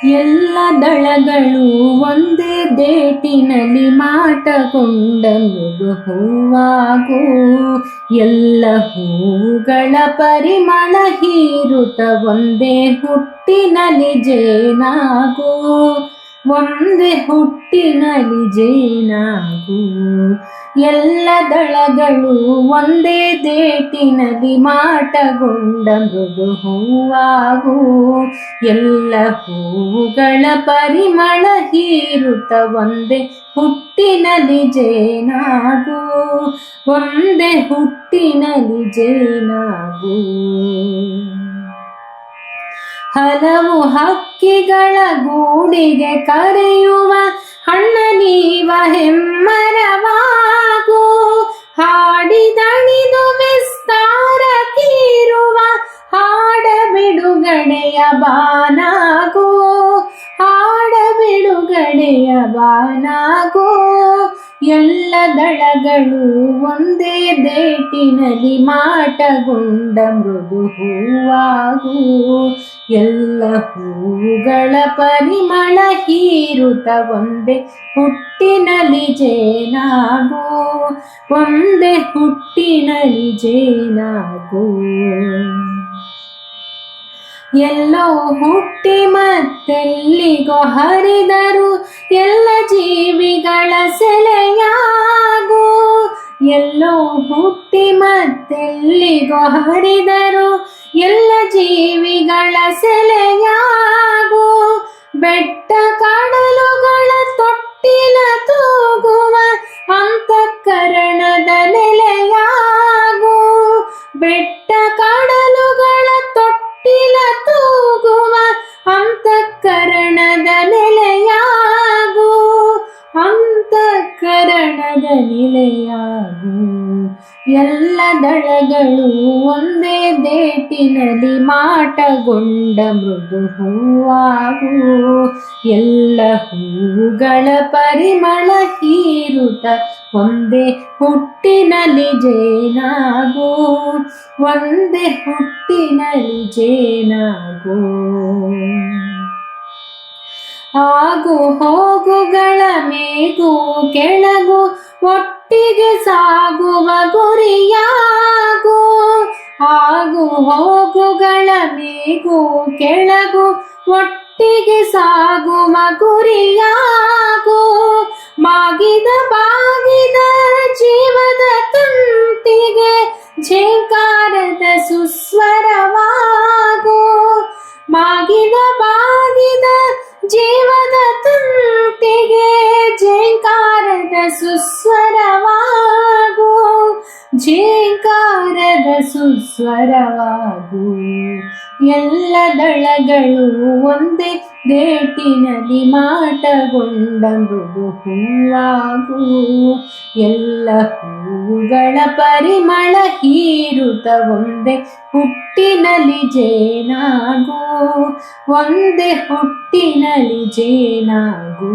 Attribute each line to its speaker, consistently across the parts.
Speaker 1: ಎಲ್ಲ ದಳಗಳು ಒಂದೇ ದೇಟಿನಲ್ಲಿ ಮಾಟಗೊಂಡ ಮೃದು ಹೂವಾಗು. ಎಲ್ಲ ಹೂಗಳ ಪರಿಮಳ ಹೀರುತ ಒಂದೇ ಹುಟ್ಟಿನಲ್ಲಿ ಜೇನಾಗು. ಒಂದೇ ಹುಟ್ಟಿನಲ್ಲಿ ಜೇನಾಗು. ಎಲ್ಲ ದಳಗಳು ಒಂದೇ ದೇಟಿನಲ್ಲಿ ಮಾಟಗೊಂಡ ಮೃದು ಹೂವಾಗು. ಎಲ್ಲ ಹೂಗಳ ಪರಿಮಳ ಹೀರುತ ಒಂದೇ ಹುಟ್ಟಿನಲ್ಲಿ ಜೇನಾಗು. ಒಂದೇ ಹುಟ್ಟಿನಲ್ಲಿ ಜೇನಾಗು. ಹಲವು ಹಕ್ಕಿಗಳ ಗೂಡಿಗೆ ಕರೆಯುವ ಹಣ್ಣ ನೀವ ಹೆಮ್ಮರವಾಗು. ಹಾಡಿದಣಿದು ವಿಸ್ತಾರ ತೀರುವ ಹಾಡ ಬಿಡುಗಡೆಯ ಬಾನಾಗು. ಹಾಡ ಬಿಡುಗಡೆಯ ಬಾನಾಗು. ಎಲ್ಲ ದಳಗಳು ಒಂದೇ ದೇಟಿನಲ್ಲಿ ಮಾಟಗೊಂಡ ಮೃದು ಹೂವಾಗು. ಎಲ್ಲ ಹೂಗಳ ಪರಿಮಳ ಹೀರುತ ಒಂದೇ ಹುಟ್ಟಿನಲ್ಲಿ ಜೇನಾಗು. ಒಂದೇ ಹುಟ್ಟಿನಲ್ಲಿ ಜೇನಾಗು. ಎಲ್ಲೋ ಹುಟ್ಟಿ ಮತ್ತೆಲ್ಲಿಗೋ ಹರಿದರು ಎಲ್ಲ ಜೀವಿಗಳ ಸೆಲೆಯಾಗು. ಎಲ್ಲೋ ಹುಟ್ಟಿ ಮತ್ತೆಲ್ಲಿಗೋ ಹರಿದರು ಎಲ್ಲ ಜೀವಿಗಳ ಸೆಲೆಯಾಗು. ಬೆಟ್ಟ ಕಡಲುಗಳ ತೊಟ್ಟಿಲ ತೂಗುವ ಅಂತಃಕರಣದ ನೆಲೆಯಾಗು. ಬೆಟ್ಟ ಕಡಲುಗಳ ತೊಟ್ಟಿಲ ತೂಗುವ ಅಂತಃಕರಣದ ನೆಲೆಯಾಗು. ಅಂತಃಕರಣದ ನೆಲೆಯಾಗು. ಎಲ್ಲ ದಳಗಳು ಒಂದೇ ದೇಟಿನಲ್ಲಿ ಮಾಟಗೊಂಡ ಮೃದು ಹೂವಾಗು. ಎಲ್ಲ ಹೂಗಳ ಪರಿಮಳ ಹೀರುತ ಒಂದೇ ಹುಟ್ಟಿನಲ್ಲಿ ಜೇನಾಗು. ಒಂದೇ ಹುಟ್ಟಿನಲ್ಲಿ ಜೇನಾಗು. ಆಗು ಹೋಗುಗಳ ಮೇಗೂ ಕೆಳಗು ಒಟ್ಟಿಗೆ ಸಾಗುವ ಗುರಿಯಾಗು. ಆಗು ಹೋಗುಗಳ ಮೇಗೂ ಕೆಳಗು ಒಟ್ಟಿಗೆ ಸಾಗುವ ಗುರಿಯಾಗು. ಮಾಗಿದ ಬಾಗಿದ ಜೀವದ ತಂತಿಗೆ ಝೇಂಕಾರದ ಸುಸ್ವರವಾಗು. ಮಾಗಿದ ಬಾಗಿದ ಜೀವದ ತಂತಿಗೆ ಝೇಂಕಾರದ ಸುಸ್ವರವಾಗು. ಝೇಂಕಾರದ ಸುಸ್ವರವಾಗು. ಎಲ್ಲ ದಳಗಳು ಒಂದೇ ದೇಟಿನಲ್ಲಿ ಮಾಟಗೊಂಡ ಮೃದು ಹೂವಾಗು. ಎಲ್ಲ ಹೂಗಳ ಪರಿಮಳ ಹೀರುತ ಒಂದೇ ಹುಟ್ಟಿನಲ್ಲಿ ಜೇನಾಗು. ಒಂದೇ ಹುಟ್ಟಿನಲ್ಲಿ ಜೇನಾಗು.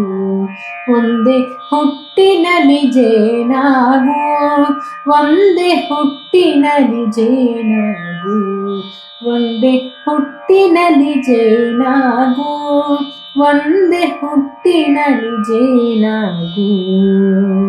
Speaker 1: ಒಂದೇ ಹುಟ್ಟಿನಲ್ಲಿ ಜೇನಾಗು. ಒಂದೇ ಹುಟ್ಟಿನಲ್ಲಿ ಜೇನಾಗು. ಒಂದೇ ಹುಟ್ಟಿನಲ್ಲಿ ಜೇನಾಗು. ಒಂದೇ ಹುಟ್ಟಿನಲ್ಲಿ ಜೇನಾಗು.